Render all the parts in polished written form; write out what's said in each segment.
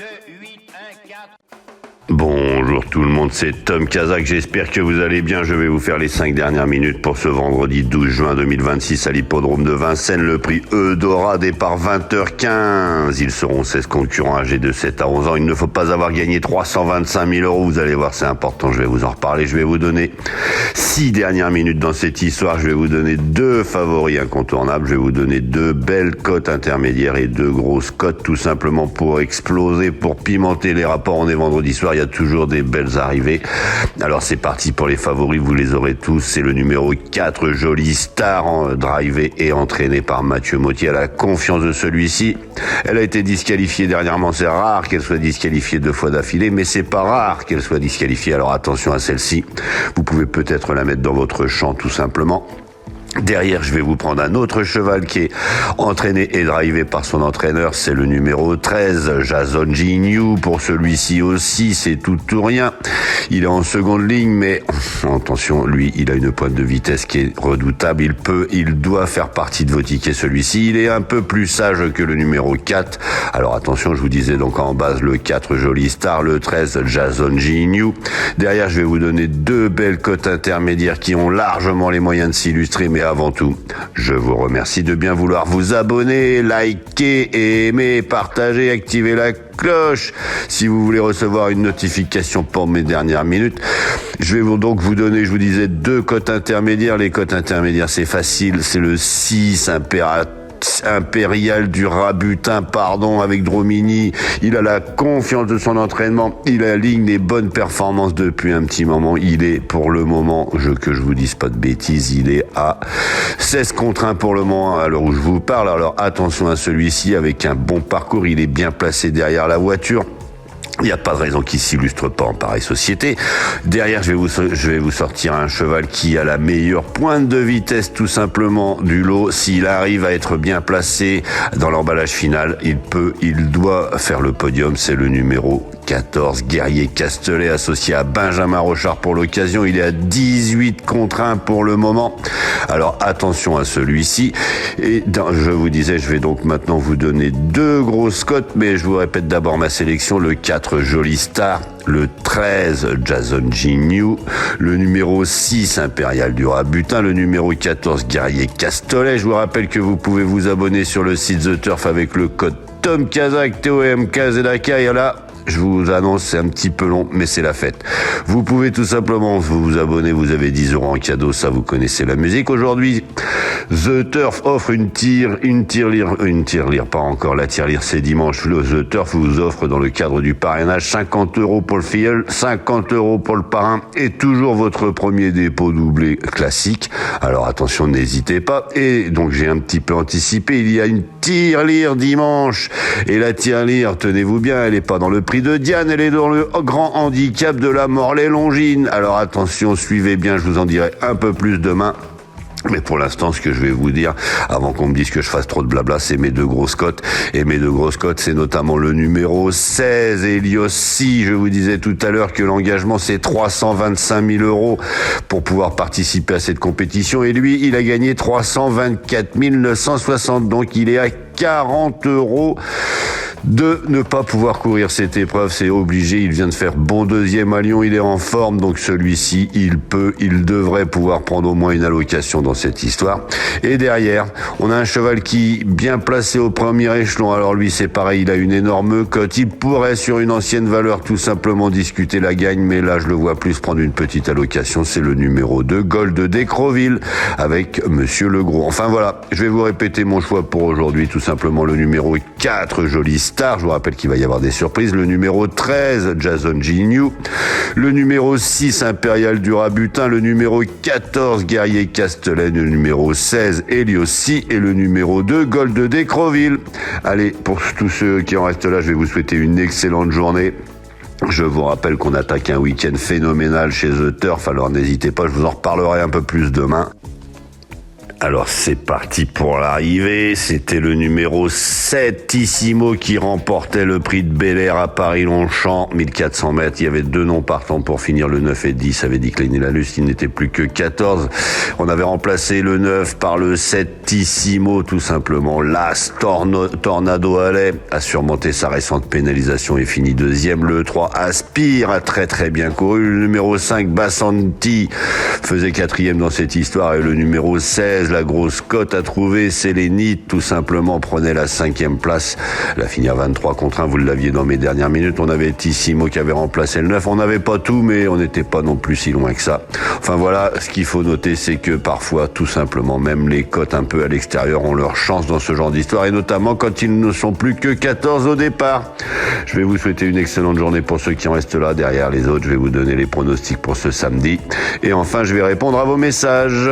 2, 8, 1, 4. Bonjour tout le monde, c'est Tom Kazak, j'espère que vous allez bien. Je vais vous faire les 5 dernières minutes pour ce vendredi 12 juin 2026 à l'hippodrome de Vincennes. Le prix Eudora, départ 20h15. Ils seront 16 concurrents âgés de 7 à 11 ans. Il ne faut pas avoir gagné 325 000 euros. Vous allez voir, c'est important, je vais vous en reparler. Je vais vous donner 6 dernières minutes dans cette histoire. Je vais vous donner 2 favoris incontournables. Je vais vous donner 2 belles cotes intermédiaires et 2 grosses cotes, tout simplement pour exploser, pour pimenter les rapports. On est vendredi soir, il y a toujours des belles arrivées. Alors c'est parti pour les favoris, vous les aurez tous. C'est le numéro 4, Jolie Star, drivé et entraîné par Mathieu Mottier. À la confiance de celui-ci, elle a été disqualifiée dernièrement. C'est rare qu'elle soit disqualifiée 2 fois d'affilée, mais c'est pas rare qu'elle soit disqualifiée. Alors attention à celle-ci. Vous pouvez peut-être la mettre dans votre champ tout simplement. Derrière, je vais vous prendre un autre cheval qui est entraîné et drivé par son entraîneur, c'est le numéro 13, Jason Ginyu. Pour celui-ci aussi, c'est tout ou rien. Il est en seconde ligne, mais attention, lui, il a une pointe de vitesse qui est redoutable. Il doit faire partie de vos tickets, celui-ci. Il est un peu plus sage que le numéro 4. Alors attention, je vous disais donc en base le 4, Jolie Star, le 13, Jason Ginyu. Derrière, je vais vous donner 2 belles cotes intermédiaires qui ont largement les moyens de s'illustrer, mais avant tout, je vous remercie de bien vouloir vous abonner, liker, aimer, partager, activer la cloche si vous voulez recevoir une notification pour mes dernières minutes. Je vais donc vous donner, je vous disais, 2 cotes intermédiaires. Les cotes intermédiaires, c'est facile, c'est le 6, Impérial du Rabutin, avec Dromini. Il a la confiance de son entraînement. Il aligne les bonnes performances depuis un petit moment. Il est pour le moment, que je vous dise pas de bêtises, il est à 16 contre 1 pour le moment à l'heure où je vous parle. Alors attention à celui-ci avec un bon parcours. Il est bien placé derrière la voiture. Il n'y a pas de raison qu'il s'illustre pas en pareille société. Derrière, je vais vous sortir un cheval qui a la meilleure pointe de vitesse tout simplement du lot. S'il arrive à être bien placé dans l'emballage final, il doit faire le podium. C'est le numéro 14, Guerrier Castellet, associé à Benjamin Rochard pour l'occasion. Il est à 18 contre 1 pour le moment. Alors attention à celui-ci. Et je vous disais, je vais donc maintenant vous donner 2 grosses cotes, mais je vous répète d'abord ma sélection. Le 4, Jolie Star, le 13, Jason Ginyu, le numéro 6, Impérial du Rabutin, le numéro 14, Guerrier Castellet. Je vous rappelle que vous pouvez vous abonner sur le site The Turf avec le code Tom Kazak, TOMKZK, et là, je vous annonce, c'est un petit peu long, mais c'est la fête. Vous pouvez tout simplement vous abonner, vous avez 10 euros en cadeau, ça vous connaissez la musique. Aujourd'hui, The Turf offre une tirelire, pas encore, la tirelire c'est dimanche. The Turf vous offre dans le cadre du parrainage 50 euros pour le filleul, 50 euros pour le parrain et toujours votre premier dépôt doublé classique. Alors attention, n'hésitez pas. Et donc j'ai un petit peu anticipé, il y a une tirelire dimanche. Et la tirelire, tenez-vous bien, elle est pas dans le prix de Diane, elle est dans le grand handicap de la Morlaix-Longines. Alors attention, suivez bien, je vous en dirai un peu plus demain. Mais pour l'instant, ce que je vais vous dire, avant qu'on me dise que je fasse trop de blabla, c'est mes 2 grosses cotes. Et mes 2 grosses cotes, c'est notamment le numéro 16, Helios Si. Je vous disais tout à l'heure que l'engagement, c'est 325 000 euros pour pouvoir participer à cette compétition. Et lui, il a gagné 324 960. Donc, il est à 40 euros de ne pas pouvoir courir cette épreuve, c'est obligé. Il vient de faire bon deuxième à Lyon, il est en forme, donc celui-ci, il devrait pouvoir prendre au moins une allocation dans cette histoire. Et derrière, on a un cheval qui, bien placé au premier échelon, alors lui c'est pareil, il a une énorme cote, il pourrait sur une ancienne valeur tout simplement discuter la gagne, mais là je le vois plus prendre une petite allocation, c'est le numéro 2, Gold d'Écroville, avec Monsieur Legros. Enfin voilà, je vais vous répéter mon choix pour aujourd'hui, tout simplement le numéro 4, Jolie Star, je vous rappelle qu'il va y avoir des surprises, le numéro 13, Jason Ginyu, le numéro 6, Impérial du Rabutin, le numéro 14, Guerrier Castellet, le numéro 16, Helios Si, et le numéro 2, Gold d'Écroville. Allez, pour tous ceux qui en restent là, je vais vous souhaiter une excellente journée. Je vous rappelle qu'on attaque un week-end phénoménal chez The Turf, alors n'hésitez pas, je vous en reparlerai un peu plus demain. Alors c'est parti pour l'arrivée, c'était le numéro 7 Tissimo qui remportait le prix de Bel Air à Paris-Longchamp, 1400 mètres, il y avait 2 noms partants pour finir, le 9 et 10 avait décliné la luce, il n'était plus que 14. On avait remplacé le 9 par le 7 Tissimo, tout simplement. L'As Tornado Alley a surmonté sa récente pénalisation et fini deuxième. Le 3 Aspire a très très bien couru, le numéro 5 Bassanti faisait quatrième dans cette histoire et le numéro 16 la grosse cote à trouver, Sélénite, tout simplement, prenait la 5e place. La finir 23 contre 1, vous l'aviez dans mes dernières minutes. On avait Tissimo qui avait remplacé le 9. On n'avait pas tout, mais on n'était pas non plus si loin que ça. Enfin voilà, ce qu'il faut noter, c'est que parfois, tout simplement, même les cotes un peu à l'extérieur ont leur chance dans ce genre d'histoire, et notamment quand ils ne sont plus que 14 au départ. Je vais vous souhaiter une excellente journée pour ceux qui en restent là. Derrière les autres, je vais vous donner les pronostics pour ce samedi. Et enfin, je vais répondre à vos messages.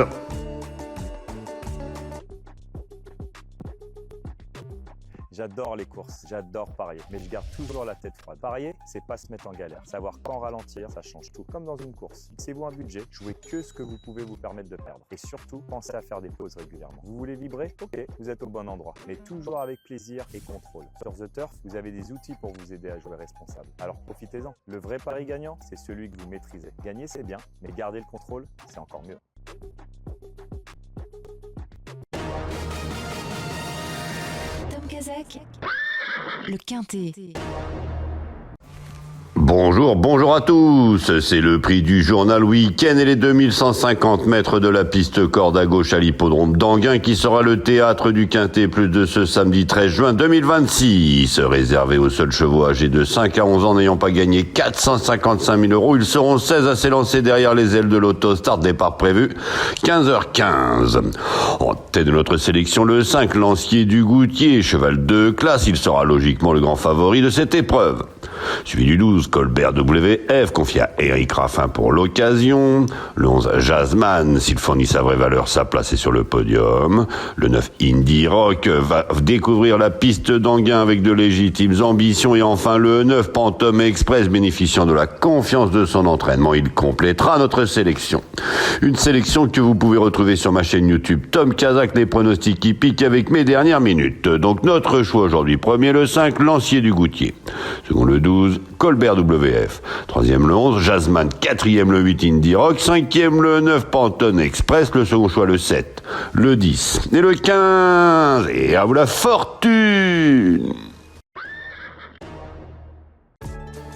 J'adore les courses, j'adore parier, mais je garde toujours la tête froide. Parier, c'est pas se mettre en galère. Savoir quand ralentir, ça change tout. Comme dans une course. Fixez-vous un budget, jouez que ce que vous pouvez vous permettre de perdre. Et surtout, pensez à faire des pauses régulièrement. Vous voulez vibrer? Ok, vous êtes au bon endroit. Mais toujours avec plaisir et contrôle. Sur The Turf, vous avez des outils pour vous aider à jouer responsable. Alors profitez-en. Le vrai pari gagnant, c'est celui que vous maîtrisez. Gagner, c'est bien, mais garder le contrôle, c'est encore mieux. Tom Kazak, le Quintet. Bonjour à tous, c'est le prix du journal week-end et les 2150 mètres de la piste corde à gauche à l'hippodrome d'Anguin qui sera le théâtre du Quintet plus de ce samedi 13 juin 2026. Réservé aux seuls chevaux âgés de 5 à 11 ans n'ayant pas gagné 455 000 €, ils seront 16 à s'élancer derrière les ailes de l'auto. Start départ prévu 15h15. En tête de notre sélection, le 5 Lancier du Goutier, cheval de classe, il sera logiquement le grand favori de cette épreuve. Suivi du 12, Colbert WF, confié à Eric Raffin pour l'occasion. Le 11, Jazzman, s'il fournit sa vraie valeur, sa place est sur le podium. Le 9, Indie Rock, va découvrir la piste d'Anguin avec de légitimes ambitions. Et enfin, le 9, Phantom Express, bénéficiant de la confiance de son entraînement, il complétera notre sélection. Une sélection que vous pouvez retrouver sur ma chaîne YouTube Tom Kazak, les pronostics qui piquent avec mes dernières minutes. Donc notre choix aujourd'hui, premier le 5, Lancier du Goutier. Second le 12, Colbert WF. Troisième le 11, Jazzman. Quatrième le 8, Indie Rock. Cinquième le 9, Phantom Express. Le second choix le 7, le 10 et le 15. Et à vous la fortune!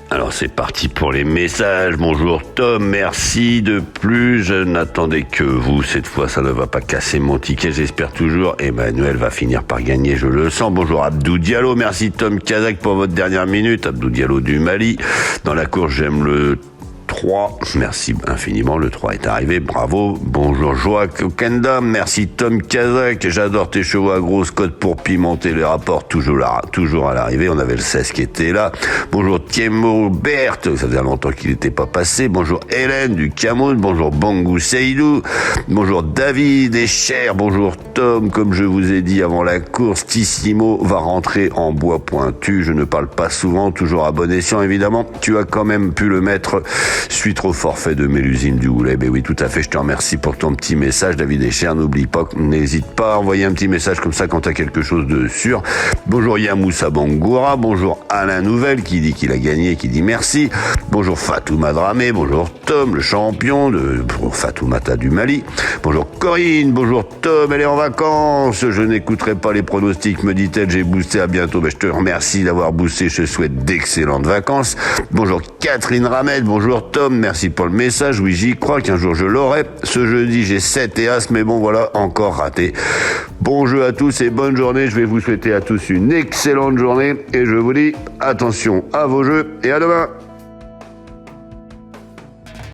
Alors c'est parti pour les messages. Bonjour Tom, merci de plus. Je n'attendais que vous. Cette fois, ça ne va pas casser mon ticket. J'espère toujours. Emmanuel va finir par gagner, je le sens. Bonjour Abdou Diallo. Merci Tom Kazak pour votre dernière minute. Abdou Diallo du Mali. Dans la course, j'aime le 3, merci infiniment, le 3 est arrivé, bravo. Bonjour Joak Kendam, merci Tom Kazak, j'adore tes chevaux à grosse cote pour pimenter les rapports, toujours à l'arrivée. On avait le 16 qui était là. Bonjour Thiemo Berthe, ça faisait longtemps qu'il n'était pas passé. Bonjour Hélène du Cameroun, bonjour Bangou Seydou, bonjour David et Cher, bonjour Tom. Comme je vous ai dit avant la course, Tissimo va rentrer en bois pointu. Je ne parle pas souvent, toujours à bon escient évidemment. Tu as quand même pu le mettre suite au forfait de Mélusine du Goulet. Ben oui, tout à fait, je te remercie pour ton petit message, David Echer. N'oublie pas, n'hésite pas à envoyer un petit message comme ça quand tu as quelque chose de sûr. Bonjour Yamoussa Bangoura, bonjour Alain Nouvelle qui dit qu'il a gagné, qui dit merci. Bonjour Fatouma Dramé, bonjour Tom, le champion de Fatoumata du Mali. Bonjour Corinne, bonjour Tom, elle est en vacances, je n'écouterai pas les pronostics, me dit-elle, j'ai boosté, à bientôt. Ben, je te remercie d'avoir boosté, je te souhaite d'excellentes vacances. Bonjour Catherine Ramel, bonjour Tom, merci pour le message. Oui, j'y crois qu'un jour je l'aurai. Ce jeudi, j'ai 7 et As, mais bon, voilà, encore raté. Bon jeu à tous et bonne journée. Je vais vous souhaiter à tous une excellente journée et je vous dis attention à vos jeux et à demain.